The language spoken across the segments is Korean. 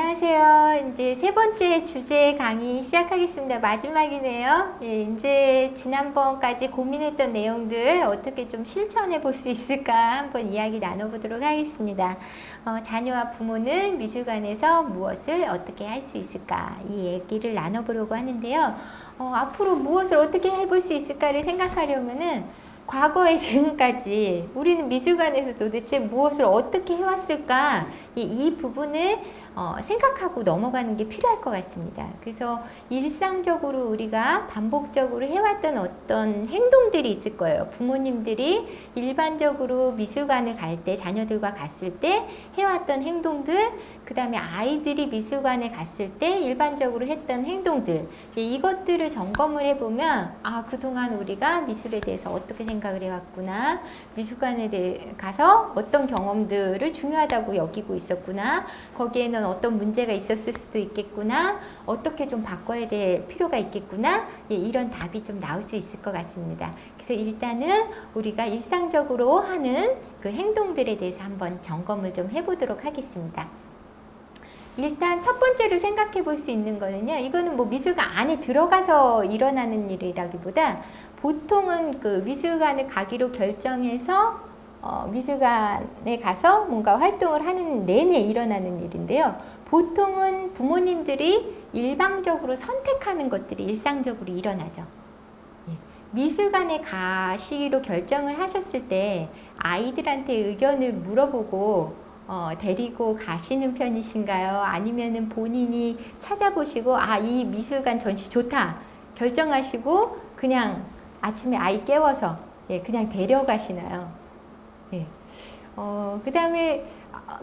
안녕하세요. 이제 세 번째 주제 강의 시작하겠습니다. 마지막이네요. 예, 이제 지난번까지 고민했던 내용들 어떻게 좀 실천해 볼 수 있을까 한번 이야기 나눠보도록 하겠습니다. 자녀와 부모는 미술관에서 무엇을 어떻게 할 수 있을까 이 얘기를 나눠보려고 하는데요. 앞으로 무엇을 어떻게 해볼 수 있을까를 생각하려면은 과거에 지금까지 우리는 미술관에서 도대체 무엇을 어떻게 해왔을까 이 부분을 생각하고 넘어가는 게 필요할 것 같습니다. 그래서 일상적으로 우리가 반복적으로 해왔던 어떤 행동들이 있을 거예요. 부모님들이 일반적으로 미술관을 갈 때, 자녀들과 갔을 때 해왔던 행동들, 그 다음에 아이들이 미술관에 갔을 때 일반적으로 했던 행동들, 이것들을 점검을 해보면 그동안 우리가 미술에 대해서 어떻게 생각을 해왔구나, 미술관에 가서 어떤 경험들을 중요하다고 여기고 있었구나, 거기에는 어떤 문제가 있었을 수도 있겠구나, 어떻게 좀 바꿔야 될 필요가 있겠구나, 이런 답이 좀 나올 수 있을 것 같습니다. 그래서 일단은 우리가 일상적으로 하는 그 행동들에 대해서 한번 점검을 좀 해보도록 하겠습니다. 일단 첫 번째로 생각해 볼 수 있는 거는요, 이거는 뭐 미술관 안에 들어가서 일어나는 일이라기보다 보통은 그 미술관에 가기로 결정해서 미술관에 가서 뭔가 활동을 하는 내내 일어나는 일인데요. 보통은 부모님들이 일방적으로 선택하는 것들이 일상적으로 일어나죠. 미술관에 가시기로 결정을 하셨을 때 아이들한테 의견을 물어보고 데리고 가시는 편이신가요? 아니면은 본인이 찾아보시고 이 미술관 전시 좋다 결정하시고 그냥 아침에 아이 깨워서 그냥 데려가시나요? 그 다음에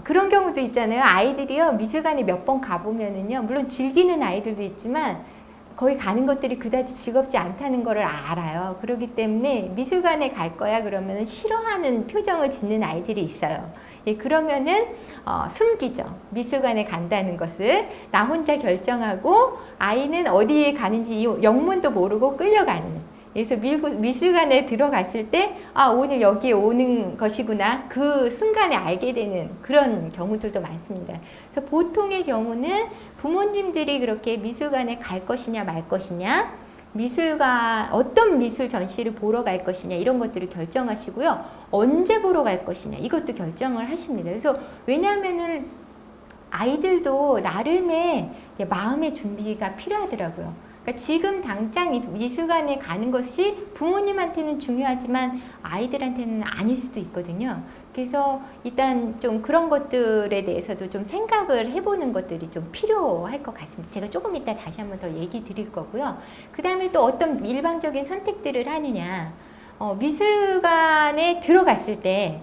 그런 경우도 있잖아요. 아이들이요 미술관에 몇 번 가보면은요, 물론 즐기는 아이들도 있지만 거기 가는 것들이 그다지 즐겁지 않다는 것을 알아요. 그렇기 때문에 미술관에 갈 거야 그러면 싫어하는 표정을 짓는 아이들이 있어요. 그러면은 숨기죠. 미술관에 간다는 것을 나 혼자 결정하고 아이는 어디에 가는지 영문도 모르고 끌려가는. 그래서 미술관에 들어갔을 때 오늘 여기에 오는 것이구나 그 순간에 알게 되는 그런 경우들도 많습니다. 그래서 보통의 경우는 부모님들이 그렇게 미술관에 갈 것이냐 말 것이냐, 미술관 어떤 미술 전시를 보러 갈 것이냐 이런 것들을 결정하시고요. 언제 보러 갈 것이냐 이것도 결정을 하십니다. 그래서 왜냐하면은 아이들도 나름의 마음의 준비가 필요하더라고요. 그러니까 지금 당장 미술관에 가는 것이 부모님한테는 중요하지만 아이들한테는 아닐 수도 있거든요. 그래서 일단 좀 그런 것들에 대해서도 좀 생각을 해보는 것들이 좀 필요할 것 같습니다. 제가 조금 이따 다시 한번 더 얘기 드릴 거고요. 그 다음에 또 어떤 일방적인 선택들을 하느냐. 미술관에 들어갔을 때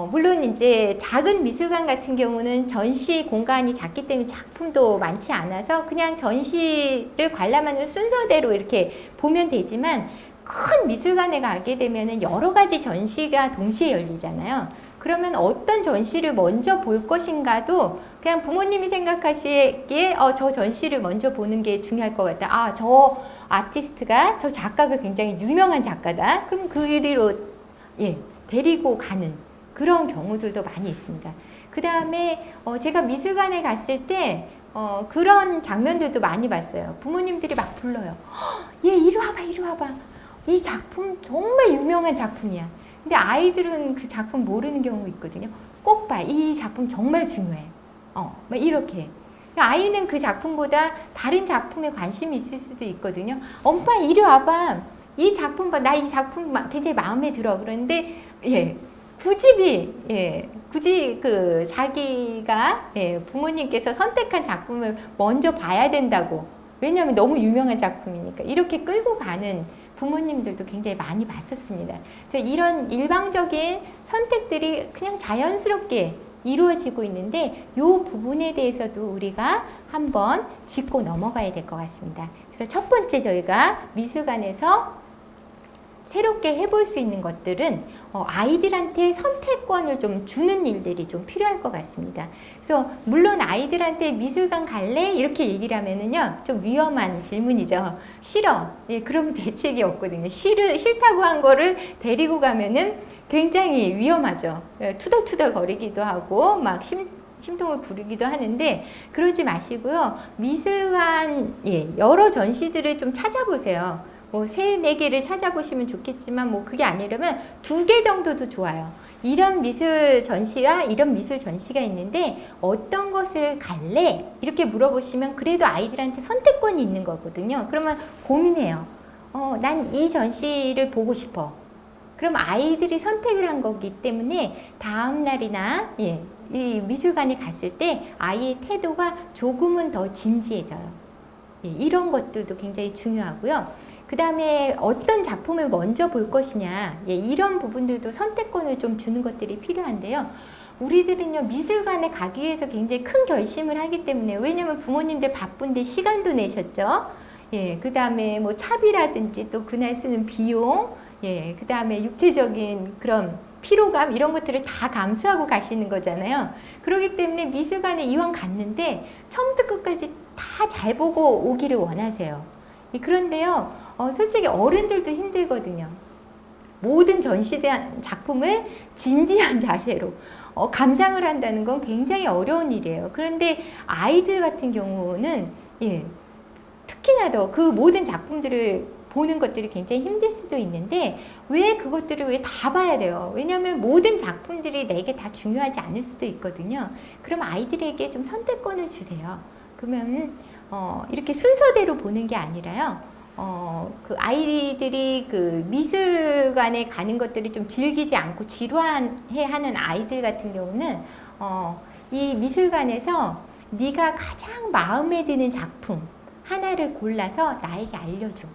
물론 이제 작은 미술관 같은 경우는 전시 공간이 작기 때문에 작품도 많지 않아서 그냥 전시를 관람하는 순서대로 이렇게 보면 되지만 큰 미술관에 가게 되면은 여러 가지 전시가 동시에 열리잖아요. 그러면 어떤 전시를 먼저 볼 것인가도 그냥 부모님이 생각하시기에 저 전시를 먼저 보는 게 중요할 것 같다. 저 아티스트가, 저 작가가 굉장히 유명한 작가다. 그럼 그 이리로 데리고 가는 그런 경우들도 많이 있습니다. 그 다음에 제가 미술관에 갔을 때 그런 장면들도 많이 봤어요. 부모님들이 막 불러요. 얘 이리 와봐, 이리 와봐. 이 작품 정말 유명한 작품이야. 근데 아이들은 그 작품 모르는 경우 있거든요. 꼭 봐. 이 작품 정말 중요해. 막 이렇게. 아이는 그 작품보다 다른 작품에 관심이 있을 수도 있거든요. 엄마 이리 와봐. 이 작품 봐. 나 이 작품 굉장히 마음에 들어. 그런데 굳이 그 자기가 부모님께서 선택한 작품을 먼저 봐야 된다고. 왜냐하면 너무 유명한 작품이니까. 이렇게 끌고 가는 부모님들도 굉장히 많이 봤었습니다. 그래서 이런 일방적인 선택들이 그냥 자연스럽게 이루어지고 있는데 이 부분에 대해서도 우리가 한번 짚고 넘어가야 될 것 같습니다. 그래서 첫 번째 저희가 미술관에서 새롭게 해볼 수 있는 것들은 아이들한테 선택권을 좀 주는 일들이 좀 필요할 것 같습니다. 그래서 물론 아이들한테 미술관 갈래? 이렇게 얘기를 하면은요 좀 위험한 질문이죠. 싫어. 그러면 대책이 없거든요. 싫다고 한 거를 데리고 가면은 굉장히 위험하죠. 투덜투덜 거리기도 하고 막 심통을 부리기도 하는데 그러지 마시고요. 미술관 여러 전시들을 좀 찾아보세요. 뭐 3, 4개를 찾아보시면 좋겠지만 뭐 그게 아니라면 2개 정도도 좋아요. 이런 미술 전시와 이런 미술 전시가 있는데 어떤 것을 갈래? 이렇게 물어보시면 그래도 아이들한테 선택권이 있는 거거든요. 그러면 고민해요. 난 이 전시를 보고 싶어. 그럼 아이들이 선택을 한 거기 때문에 다음 날이나 이 미술관에 갔을 때 아이의 태도가 조금은 더 진지해져요. 이런 것들도 굉장히 중요하고요. 그 다음에 어떤 작품을 먼저 볼 것이냐, 이런 부분들도 선택권을 좀 주는 것들이 필요한데요. 우리들은요, 미술관에 가기 위해서 굉장히 큰 결심을 하기 때문에, 왜냐면 부모님들 바쁜데 시간도 내셨죠. 그 다음에 뭐 차비라든지 또 그날 쓰는 비용, 그 다음에 육체적인 그런 피로감, 이런 것들을 다 감수하고 가시는 거잖아요. 그렇기 때문에 미술관에 이왕 갔는데 처음부터 끝까지 다 잘 보고 오기를 원하세요. 그런데요, 솔직히 어른들도 힘들거든요. 모든 전시된 작품을 진지한 자세로 감상을 한다는 건 굉장히 어려운 일이에요. 그런데 아이들 같은 경우는 특히나 더 그 모든 작품들을 보는 것들이 굉장히 힘들 수도 있는데 왜 그것들을 왜 다 봐야 돼요? 왜냐하면 모든 작품들이 내게 다 중요하지 않을 수도 있거든요. 그럼 아이들에게 좀 선택권을 주세요. 그러면 이렇게 순서대로 보는 게 아니라요. 그 아이들이 그 미술관에 가는 것들을 좀 즐기지 않고 지루해 하는 아이들 같은 경우는 이 미술관에서 네가 가장 마음에 드는 작품 하나를 골라서 나에게 알려줘.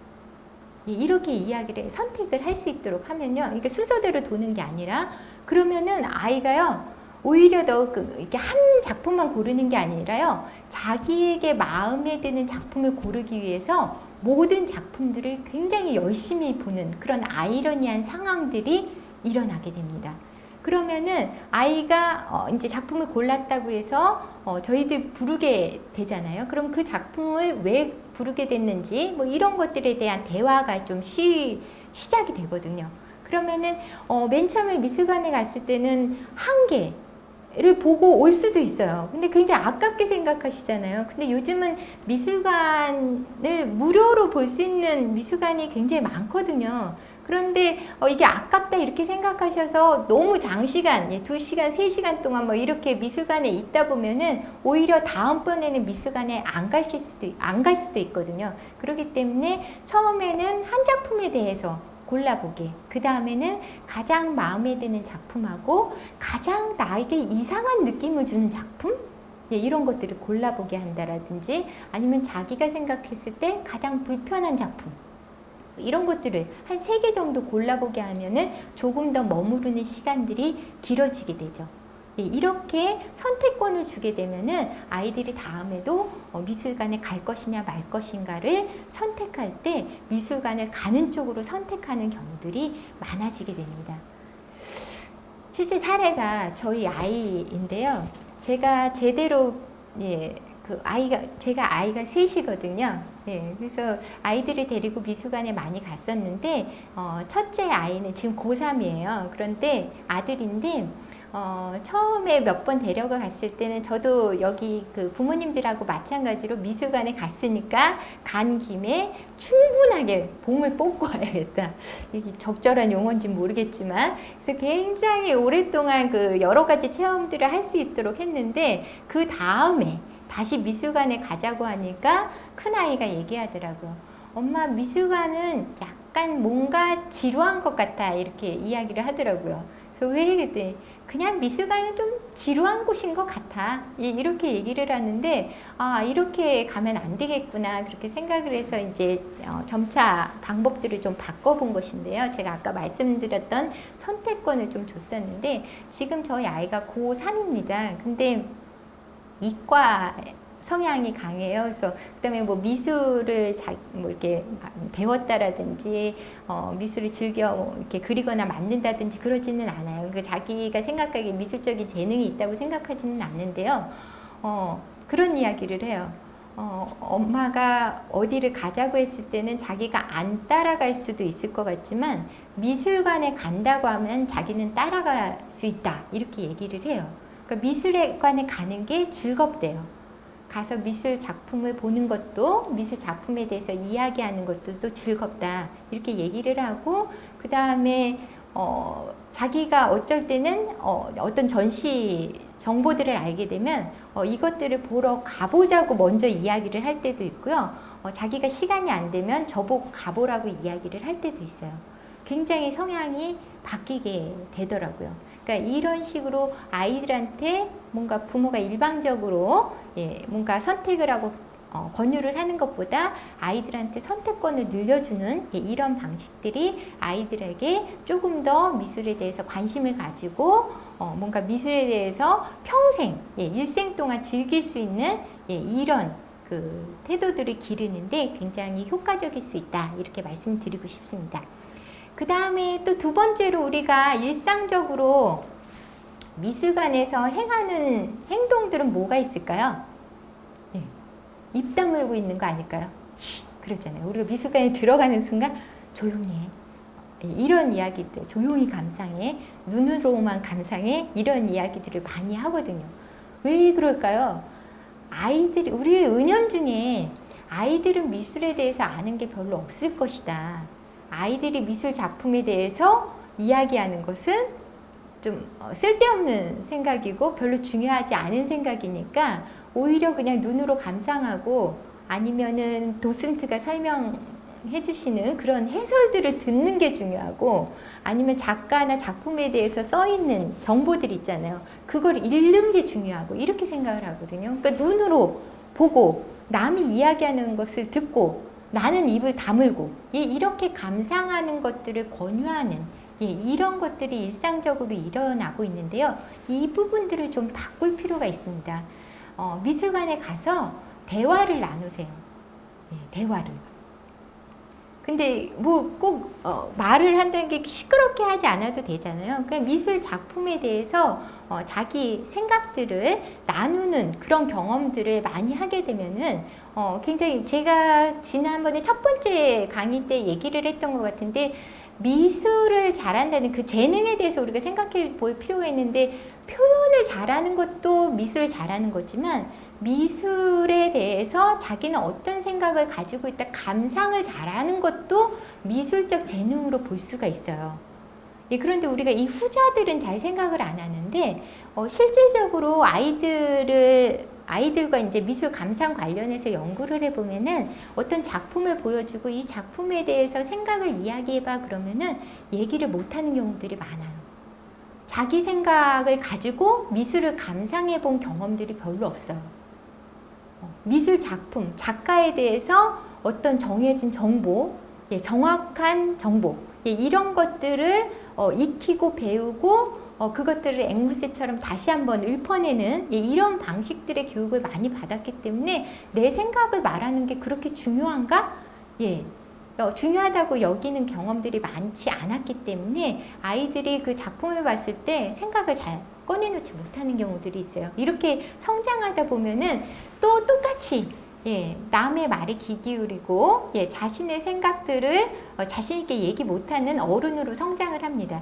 이렇게 이야기를 선택을 할 수 있도록 하면요. 이게 순서대로 도는 게 아니라 그러면은 아이가요. 오히려 더 이렇게 한 작품만 고르는 게 아니라요. 자기에게 마음에 드는 작품을 고르기 위해서 모든 작품들을 굉장히 열심히 보는 그런 아이러니한 상황들이 일어나게 됩니다. 그러면은 아이가 이제 작품을 골랐다고 해서 저희들 부르게 되잖아요. 그럼 그 작품을 왜 부르게 됐는지 뭐 이런 것들에 대한 대화가 좀 시작이 되거든요. 그러면은 맨 처음에 미술관에 갔을 때는 한 개를 보고 올 수도 있어요. 근데 굉장히 아깝게 생각하시잖아요. 근데 요즘은 미술관을 무료로 볼 수 있는 미술관이 굉장히 많거든요. 그런데 이게 아깝다 이렇게 생각하셔서 너무 장시간, 2시간, 3시간 동안 뭐 이렇게 미술관에 있다 보면은 오히려 다음번에는 미술관에 안 갈 수도 있거든요. 그렇기 때문에 처음에는 한 작품에 대해서 골라보게, 그 다음에는 가장 마음에 드는 작품하고 가장 나에게 이상한 느낌을 주는 작품? 이런 것들을 골라보게 한다라든지 아니면 자기가 생각했을 때 가장 불편한 작품, 이런 것들을 한 3개 정도 골라보게 하면은 조금 더 머무르는 시간들이 길어지게 되죠. 이렇게 선택권을 주게 되면은 아이들이 다음에도 미술관에 갈 것이냐 말 것인가를 선택할 때 미술관을 가는 쪽으로 선택하는 경우들이 많아지게 됩니다. 실제 사례가 저희 아이인데요. 제가 제대로 제가 아이가 셋이거든요. 그래서 아이들을 데리고 미술관에 많이 갔었는데, 첫째 아이는 지금 고3이에요. 그런데 아들인데, 처음에 몇 번 데려가 갔을 때는 저도 여기 그 부모님들하고 마찬가지로 미술관에 갔으니까 간 김에 충분하게 봉을 뽑고 와야겠다. 이게 적절한 용어인지 모르겠지만, 그래서 굉장히 오랫동안 그 여러 가지 체험들을 할 수 있도록 했는데, 그 다음에 다시 미술관에 가자고 하니까 큰아이가 얘기하더라고요. 엄마, 미술관은 약간 뭔가 지루한 것 같아. 이렇게 이야기를 하더라고요. 그래서 왜? 그랬더니 그냥 미술관은 좀 지루한 곳인 것 같아. 이렇게 얘기를 하는데, 이렇게 가면 안 되겠구나. 그렇게 생각을 해서 이제 점차 방법들을 좀 바꿔본 것인데요. 제가 아까 말씀드렸던 선택권을 좀 줬었는데, 지금 저희 아이가 고3입니다. 근데 이과 성향이 강해요. 그래서 그다음에 뭐 미술을 뭐 이렇게 배웠다라든지 미술을 즐겨 이렇게 그리거나 만든다든지 그러지는 않아요. 그러니까 자기가 생각하기에 미술적인 재능이 있다고 생각하지는 않는데요. 그런 이야기를 해요. 엄마가 어디를 가자고 했을 때는 자기가 안 따라갈 수도 있을 것 같지만 미술관에 간다고 하면 자기는 따라갈 수 있다. 이렇게 얘기를 해요. 그러니까 미술관에 가는 게 즐겁대요. 가서 미술 작품을 보는 것도, 미술 작품에 대해서 이야기하는 것도 또 즐겁다. 이렇게 얘기를 하고, 그 다음에 자기가 어쩔 때는 어떤 전시 정보들을 알게 되면 이것들을 보러 가보자고 먼저 이야기를 할 때도 있고요. 자기가 시간이 안 되면 저보고 가보라고 이야기를 할 때도 있어요. 굉장히 성향이 바뀌게 되더라고요. 그러니까 이런 식으로 아이들한테 뭔가 부모가 일방적으로 뭔가 선택을 하고 권유를 하는 것보다 아이들한테 선택권을 늘려주는 이런 방식들이 아이들에게 조금 더 미술에 대해서 관심을 가지고 뭔가 미술에 대해서 평생, 일생 동안 즐길 수 있는 이런 그 태도들을 기르는데 굉장히 효과적일 수 있다. 이렇게 말씀드리고 싶습니다. 그 다음에 또 두 번째로 우리가 일상적으로 미술관에서 행하는 행동들은 뭐가 있을까요? 입 다물고 있는 거 아닐까요? 그러잖아요. 우리가 미술관에 들어가는 순간 조용히 해. 이런 이야기들, 조용히 감상해, 눈으로만 감상해, 이런 이야기들을 많이 하거든요. 왜 그럴까요? 아이들이, 우리의 은연중에 아이들은 미술에 대해서 아는 게 별로 없을 것이다. 아이들이 미술 작품에 대해서 이야기하는 것은 좀 쓸데없는 생각이고 별로 중요하지 않은 생각이니까 오히려 그냥 눈으로 감상하고 아니면은 도슨트가 설명해 주시는 그런 해설들을 듣는 게 중요하고 아니면 작가나 작품에 대해서 써 있는 정보들 있잖아요. 그걸 읽는 게 중요하고 이렇게 생각을 하거든요. 그러니까 눈으로 보고 남이 이야기하는 것을 듣고 나는 입을 다물고 이렇게 감상하는 것들을 권유하는 이런 것들이 일상적으로 일어나고 있는데요. 이 부분들을 좀 바꿀 필요가 있습니다. 미술관에 가서 대화를 나누세요. 대화를. 근데 뭐 꼭 말을 한다는 게 시끄럽게 하지 않아도 되잖아요. 그러니까 미술 작품에 대해서 자기 생각들을 나누는 그런 경험들을 많이 하게 되면은 굉장히 제가 지난번에 첫 번째 강의 때 얘기를 했던 것 같은데 미술을 잘한다는 그 재능에 대해서 우리가 생각해 볼 필요가 있는데 표현을 잘하는 것도 미술을 잘하는 거지만 미술에 대해서 자기는 어떤 생각을 가지고 있다 감상을 잘하는 것도 미술적 재능으로 볼 수가 있어요. 그런데 우리가 이 후자들은 잘 생각을 안 하는데 실질적으로 아이들과 이제 미술 감상 관련해서 연구를 해보면은 어떤 작품을 보여주고 이 작품에 대해서 생각을 이야기해봐 그러면은 얘기를 못하는 경우들이 많아요. 자기 생각을 가지고 미술을 감상해 본 경험들이 별로 없어요. 미술 작품, 작가에 대해서 어떤 정해진 정보, 정확한 정보, 이런 것들을 익히고 배우고 그것들을 앵무새처럼 다시 한번 읊어내는 이런 방식들의 교육을 많이 받았기 때문에 내 생각을 말하는 게 그렇게 중요한가? 중요하다고 여기는 경험들이 많지 않았기 때문에 아이들이 그 작품을 봤을 때 생각을 잘 꺼내놓지 못하는 경우들이 있어요. 이렇게 성장하다 보면은 또 똑같이 남의 말에 귀 기울이고 자신의 생각들을 자신 있게 얘기 못하는 어른으로 성장을 합니다.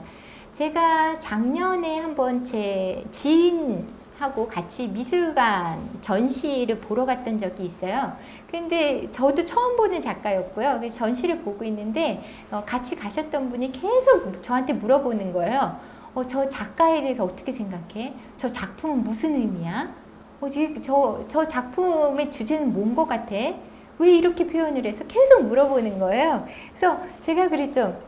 제가 작년에 한번 제 지인하고 같이 미술관 전시를 보러 갔던 적이 있어요. 근데 저도 처음 보는 작가였고요. 그래서 전시를 보고 있는데 같이 가셨던 분이 계속 저한테 물어보는 거예요. 저 작가에 대해서 어떻게 생각해? 저 작품은 무슨 의미야? 저 작품의 주제는 뭔 것 같아? 왜 이렇게 표현을 해서 계속 물어보는 거예요. 그래서 제가 그랬죠.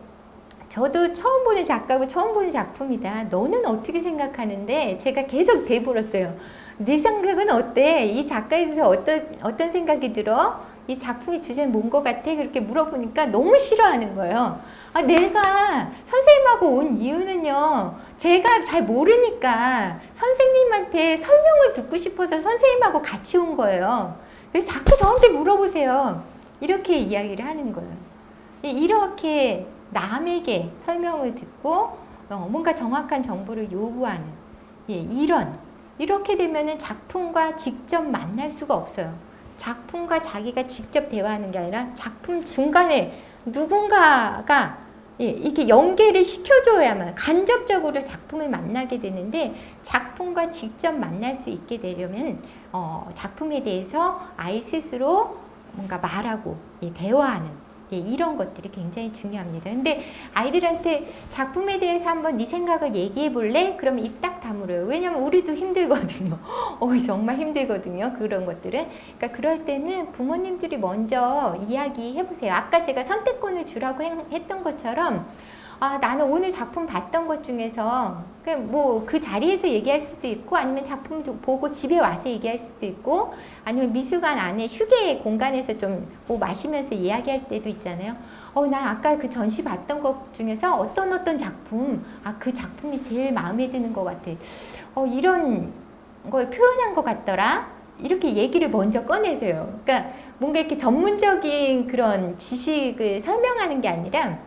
저도 처음 보는 작가고 처음 보는 작품이다. 너는 어떻게 생각하는데? 제가 계속 되물었어요. 네 생각은 어때? 이 작가에 대해서 어떤 생각이 들어? 이 작품의 주제는 뭔 것 같아? 그렇게 물어보니까 너무 싫어하는 거예요. 내가 선생님하고 온 이유는요. 제가 잘 모르니까 선생님한테 설명을 듣고 싶어서 선생님하고 같이 온 거예요. 그래서 자꾸 저한테 물어보세요. 이렇게 이야기를 하는 거예요. 이렇게 남에게 설명을 듣고 뭔가 정확한 정보를 요구하는 이렇게 되면은 작품과 직접 만날 수가 없어요. 작품과 자기가 직접 대화하는 게 아니라 작품 중간에 누군가가 예, 이렇게 연계를 시켜줘야만 간접적으로 작품을 만나게 되는데 작품과 직접 만날 수 있게 되려면 작품에 대해서 아이 스스로 뭔가 말하고 예, 대화하는 예, 이런 것들이 굉장히 중요합니다. 근데 아이들한테 작품에 대해서 한번 네 생각을 얘기해 볼래? 그러면 입 딱 다물어요. 왜냐면 우리도 힘들거든요. 정말 힘들거든요. 그런 것들은. 그러니까 그럴 때는 부모님들이 먼저 이야기해 보세요. 아까 제가 선택권을 주라고 했던 것처럼 나는 오늘 작품 봤던 것 중에서 뭐 그 자리에서 얘기할 수도 있고 아니면 작품 보고 집에 와서 얘기할 수도 있고 아니면 미술관 안에 휴게 공간에서 좀 뭐 마시면서 이야기할 때도 있잖아요. 나 아까 그 전시 봤던 것 중에서 어떤 작품, 그 작품이 제일 마음에 드는 것 같아. 이런 걸 표현한 것 같더라. 이렇게 얘기를 먼저 꺼내세요. 그러니까 뭔가 이렇게 전문적인 그런 지식을 설명하는 게 아니라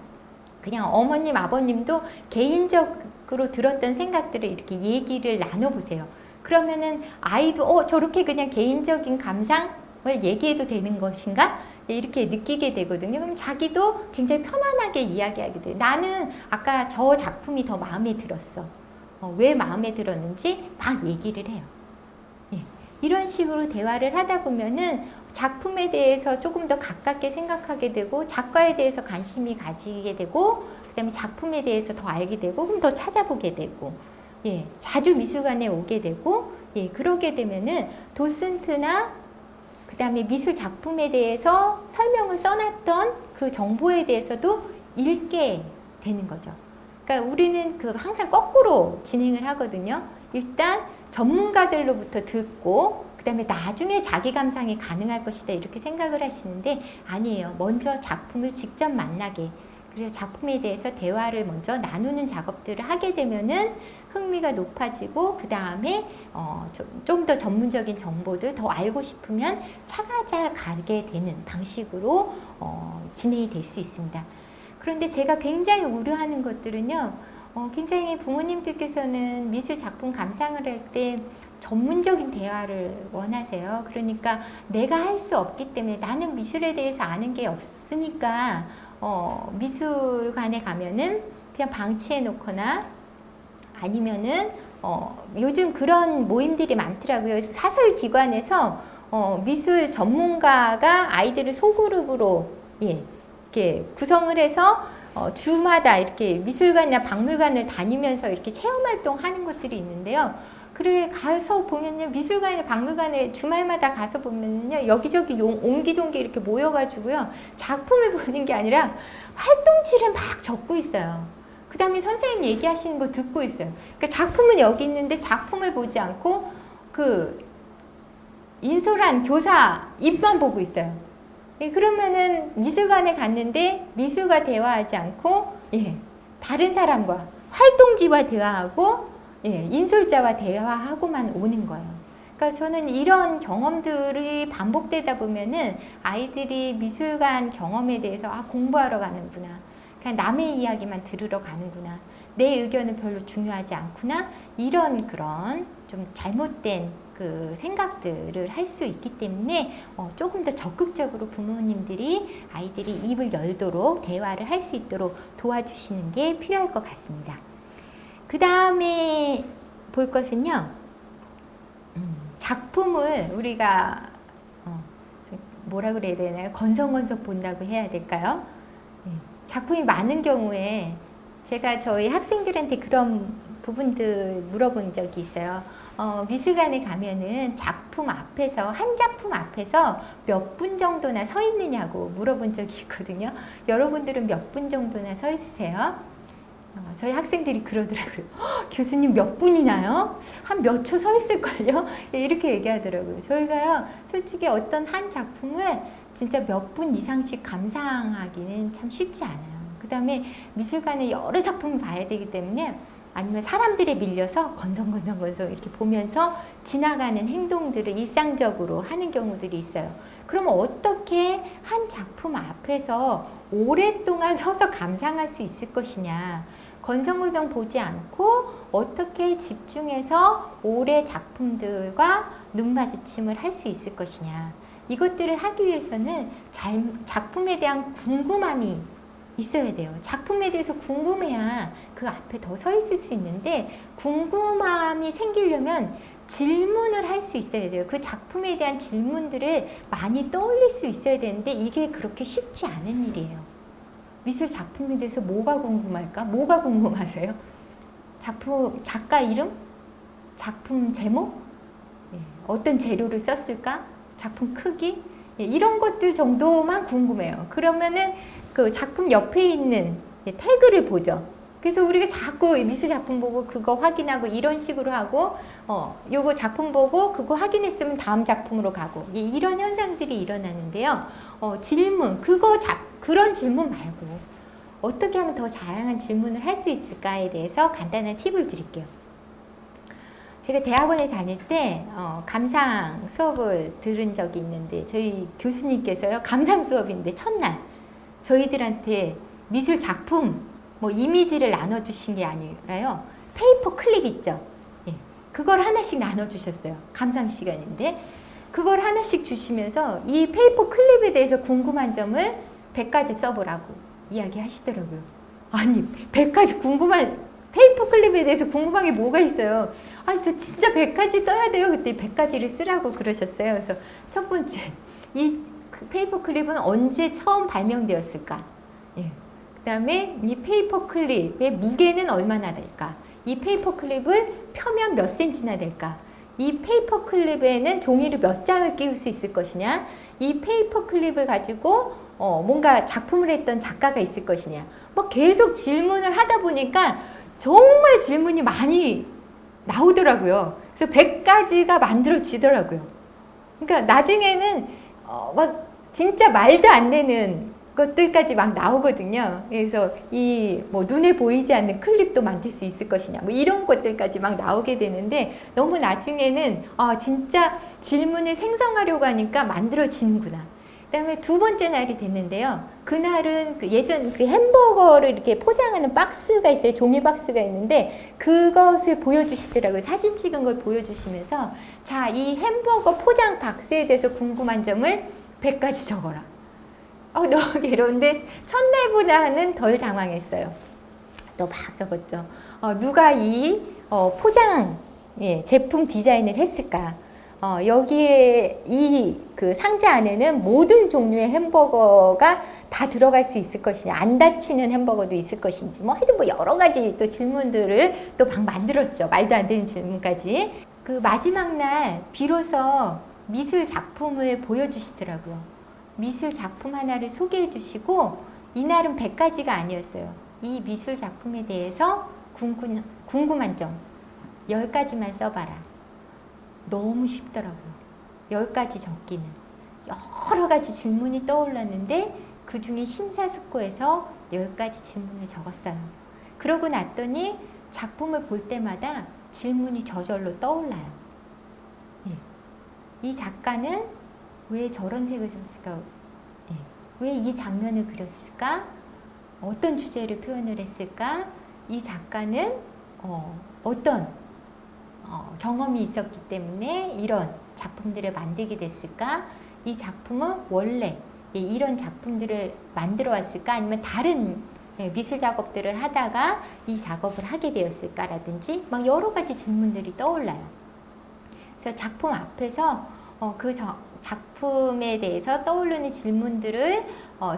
그냥 어머님, 아버님도 개인적으로 들었던 생각들을 이렇게 얘기를 나눠보세요. 그러면은 아이도 저렇게 그냥 개인적인 감상을 얘기해도 되는 것인가? 이렇게 느끼게 되거든요. 그럼 자기도 굉장히 편안하게 이야기하게 돼요. 나는 아까 저 작품이 더 마음에 들었어. 왜 마음에 들었는지 막 얘기를 해요. 예. 이런 식으로 대화를 하다 보면은 작품에 대해서 조금 더 가깝게 생각하게 되고 작가에 대해서 관심이 가지게 되고 그다음에 작품에 대해서 더 알게 되고 그럼 더 찾아보게 되고 예, 자주 미술관에 오게 되고 예, 그러게 되면은 도슨트나 그다음에 미술 작품에 대해서 설명을 써놨던 그 정보에 대해서도 읽게 되는 거죠. 그러니까 우리는 항상 거꾸로 진행을 하거든요. 일단 전문가들로부터 듣고 그 다음에 나중에 자기 감상이 가능할 것이다 이렇게 생각을 하시는데 아니에요. 먼저 작품을 직접 만나게 그래서 작품에 대해서 대화를 먼저 나누는 작업들을 하게 되면은 흥미가 높아지고 그 다음에 좀 더 전문적인 정보들 더 알고 싶으면 찾아가게 되는 방식으로 진행이 될 수 있습니다. 그런데 제가 굉장히 우려하는 것들은요. 굉장히 부모님들께서는 미술 작품 감상을 할 때 전문적인 대화를 원하세요. 그러니까 내가 할 수 없기 때문에 나는 미술에 대해서 아는 게 없으니까 미술관에 가면은 그냥 방치해 놓거나 아니면은 요즘 그런 모임들이 많더라고요. 사설기관에서 미술 전문가가 아이들을 소그룹으로 예, 이렇게 구성을 해서 주마다 이렇게 미술관이나 박물관을 다니면서 이렇게 체험활동 하는 것들이 있는데요. 그래 가서 보면요 미술관이나 박물관에 주말마다 가서 보면요 여기저기 옹기종기 이렇게 모여가지고요 작품을 보는 게 아니라 활동지를 막 적고 있어요. 그 다음에 선생님 얘기하시는 거 듣고 있어요. 그러니까 작품은 여기 있는데 작품을 보지 않고 그 인솔한 교사 입만 보고 있어요. 예, 그러면은 미술관에 갔는데 미술과 대화하지 않고 예, 다른 사람과 활동지와 대화하고 예, 인솔자와 대화하고만 오는 거예요. 그러니까 저는 이런 경험들이 반복되다 보면은 아이들이 미술관 경험에 대해서 공부하러 가는구나. 그냥 남의 이야기만 들으러 가는구나. 내 의견은 별로 중요하지 않구나. 이런 그런 좀 잘못된 그 생각들을 할 수 있기 때문에 조금 더 적극적으로 부모님들이 아이들이 입을 열도록 대화를 할 수 있도록 도와주시는 게 필요할 것 같습니다. 그 다음에 볼 것은요. 작품을 우리가 뭐라 그래야 되나요? 건성건성 본다고 해야 될까요? 작품이 많은 경우에 제가 저희 학생들한테 그런 부분들 물어본 적이 있어요. 미술관에 가면은 작품 앞에서 한 작품 앞에서 몇 분 정도나 서 있느냐고 물어본 적이 있거든요. 여러분들은 몇 분 정도나 서 있으세요? 저희 학생들이 그러더라고요. 교수님 몇 분이나요? 한 몇 초 서 있을걸요? 이렇게 얘기하더라고요. 저희가요, 솔직히 어떤 한 작품을 진짜 몇 분 이상씩 감상하기는 참 쉽지 않아요. 그 다음에 미술관에 여러 작품을 봐야 되기 때문에 아니면 사람들에 밀려서 건성건성 이렇게 보면서 지나가는 행동들을 일상적으로 하는 경우들이 있어요. 그러면 어떻게 한 작품 앞에서 오랫동안 서서 감상할 수 있을 것이냐. 건성건성 보지 않고 어떻게 집중해서 오래 작품들과 눈 마주침을 할 수 있을 것이냐. 이것들을 하기 위해서는 작품에 대한 궁금함이 있어야 돼요. 작품에 대해서 궁금해야 그 앞에 더 서 있을 수 있는데 궁금함이 생기려면 질문을 할 수 있어야 돼요. 그 작품에 대한 질문들을 많이 떠올릴 수 있어야 되는데 이게 그렇게 쉽지 않은 일이에요. 미술 작품에 대해서 뭐가 궁금할까? 뭐가 궁금하세요? 작가 이름? 작품 제목? 어떤 재료를 썼을까? 작품 크기? 이런 것들 정도만 궁금해요. 그러면은 그 작품 옆에 있는 태그를 보죠. 그래서 우리가 자꾸 미술 작품 보고 그거 확인하고 이런 식으로 하고 요거 작품 보고 그거 확인했으면 다음 작품으로 가고 이런 현상들이 일어나는데요. 질문, 그런 질문 말고 어떻게 하면 더 다양한 질문을 할 수 있을까에 대해서 간단한 팁을 드릴게요. 제가 대학원에 다닐 때 감상 수업을 들은 적이 있는데 저희 교수님께서요, 감상 수업인데 첫날 저희들한테 미술 작품 뭐 이미지를 나눠주신 게 아니라요, 페이퍼 클립 있죠? 예, 그걸 하나씩 나눠주셨어요. 감상 시간인데 그걸 하나씩 주시면서 이 페이퍼 클립에 대해서 궁금한 점을 100가지 써보라고 이야기하시더라고요. 아니 100가지 페이퍼 클립에 대해서 궁금한 게 뭐가 있어요? 그래서 진짜 100가지 써야 돼요. 그때 100가지를 쓰라고 그러셨어요. 그래서 첫 번째, 이 페이퍼 클립은 언제 처음 발명되었을까? 예. 그 다음에 이 페이퍼 클립의 무게는 얼마나 될까? 이 페이퍼 클립을 펴면 몇 센치나 될까? 이 페이퍼 클립에는 종이를 몇 장을 끼울 수 있을 것이냐? 이 페이퍼 클립을 가지고 뭔가 작품을 했던 작가가 있을 것이냐? 뭐 계속 질문을 하다 보니까 정말 질문이 많이 나오더라고요. 그래서 100가지가 만들어지더라고요. 그러니까 나중에는 막 진짜 말도 안 되는 것들까지 막 나오거든요. 그래서 이 뭐 눈에 보이지 않는 클립도 만들 수 있을 것이냐, 뭐 이런 것들까지 막 나오게 되는데 너무 나중에는 진짜 질문을 생성하려고 하니까 만들어지는구나. 그다음에 두 번째 날이 됐는데요. 그날은 예전 햄버거를 이렇게 포장하는 박스가 있어요. 종이 박스가 있는데 그것을 보여주시더라고요. 사진 찍은 걸 보여주시면서 자, 이 햄버거 포장 박스에 대해서 궁금한 점을 100가지 적어라. 너무 괴로운데 첫날보다는 덜 당황했어요. 또 막 적었죠. 누가 이 포장 제품 디자인을 했을까? 여기에 그 상자 안에는 모든 종류의 햄버거가 다 들어갈 수 있을 것이냐, 안 다치는 햄버거도 있을 것인지, 하여튼 여러 가지 또 질문들을 또 막 만들었죠. 말도 안 되는 질문까지. 그 마지막 날 비로소 미술 작품을 보여주시더라고요. 미술 작품 하나를 소개해 주시고 이날은 100가지가 아니었어요. 이 미술 작품에 대해서 궁금한 점 10가지만 써봐라. 너무 쉽더라고요. 10가지 적기는. 여러 가지 질문이 떠올랐는데 그 중에 심사숙고해서 10가지 질문을 적었어요. 그러고 났더니 작품을 볼 때마다 질문이 저절로 떠올라요. 이 작가는 왜 저런 색을 썼을까? 왜 이 장면을 그렸을까? 어떤 주제를 표현을 했을까? 이 작가는 어떤 경험이 있었기 때문에 이런 작품들을 만들게 됐을까? 이 작품은 원래 이런 작품들을 만들어 왔을까? 아니면 다른 미술 작업들을 하다가 이 작업을 하게 되었을까라든지 막 여러 가지 질문들이 떠올라요. 그래서 작품 앞에서 그 작품에 대해서 떠오르는 질문들을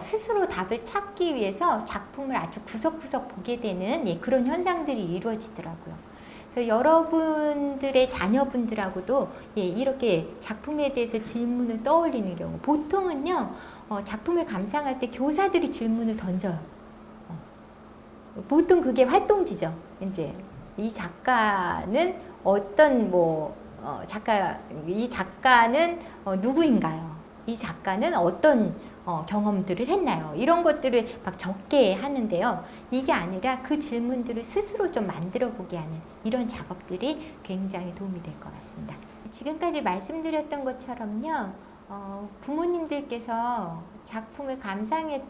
스스로 답을 찾기 위해서 작품을 아주 구석구석 보게 되는 그런 현상들이 이루어지더라고요. 그래서 여러분들의 자녀분들하고도 이렇게 작품에 대해서 질문을 떠올리는 경우, 보통은요 작품을 감상할 때 교사들이 질문을 던져요. 보통 그게 활동지죠. 이제 이 작가는 어떤 이 작가는 누구인가요? 이 작가는 어떤 경험들을 했나요? 이런 것들을 막 적게 하는데요. 이게 아니라 그 질문들을 스스로 좀 만들어 보게 하는 이런 작업들이 굉장히 도움이 될 것 같습니다. 지금까지 말씀드렸던 것처럼요. 부모님들께서 작품을 감상할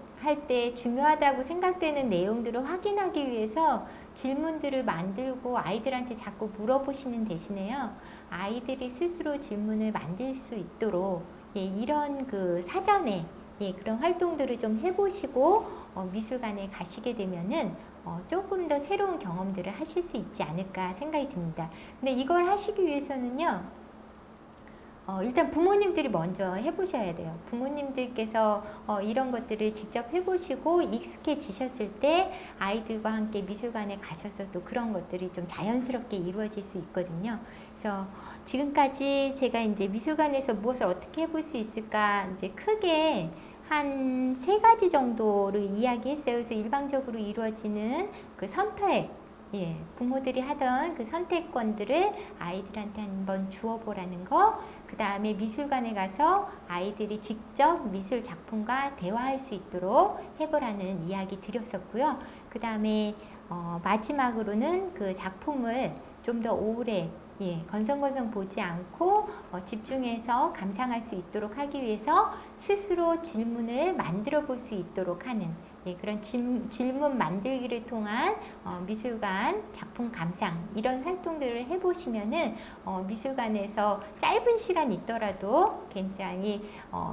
때 중요하다고 생각되는 내용들을 확인하기 위해서 질문들을 만들고 아이들한테 자꾸 물어보시는 대신에요. 아이들이 스스로 질문을 만들 수 있도록 이런 그 사전에 그런 활동들을 좀 해보시고 미술관에 가시게 되면은 조금 더 새로운 경험들을 하실 수 있지 않을까 생각이 듭니다. 근데 이걸 하시기 위해서는요, 일단 부모님들이 먼저 해보셔야 돼요. 부모님들께서 이런 것들을 직접 해보시고 익숙해지셨을 때 아이들과 함께 미술관에 가셔서도 그런 것들이 좀 자연스럽게 이루어질 수 있거든요. 그래서 지금까지 제가 이제 미술관에서 무엇을 어떻게 해볼 수 있을까 이제 크게 한 3가지 정도를 이야기했어요. 그래서 일방적으로 이루어지는 그 선택, 부모들이 하던 그 선택권들을 아이들한테 한번 주어보라는 거, 그 다음에 미술관에 가서 아이들이 직접 미술 작품과 대화할 수 있도록 해보라는 이야기 드렸었고요. 그 다음에 마지막으로는 그 작품을 좀 더 오래 건성건성 보지 않고 집중해서 감상할 수 있도록 하기 위해서 스스로 질문을 만들어 볼 수 있도록 하는 그런 질문 만들기를 통한 미술관 작품 감상 이런 활동들을 해보시면은 미술관에서 짧은 시간 있더라도 굉장히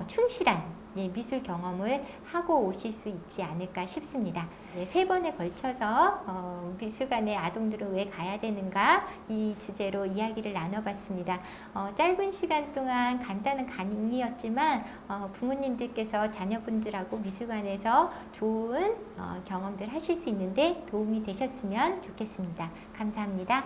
충실한 미술 경험을 하고 오실 수 있지 않을까 싶습니다. 3번에 걸쳐서 미술관에 아동들은 왜 가야 되는가 이 주제로 이야기를 나눠봤습니다. 짧은 시간 동안 간단한 강의였지만 부모님들께서 자녀분들하고 미술관에서 좋은 경험들 하실 수 있는데 도움이 되셨으면 좋겠습니다. 감사합니다.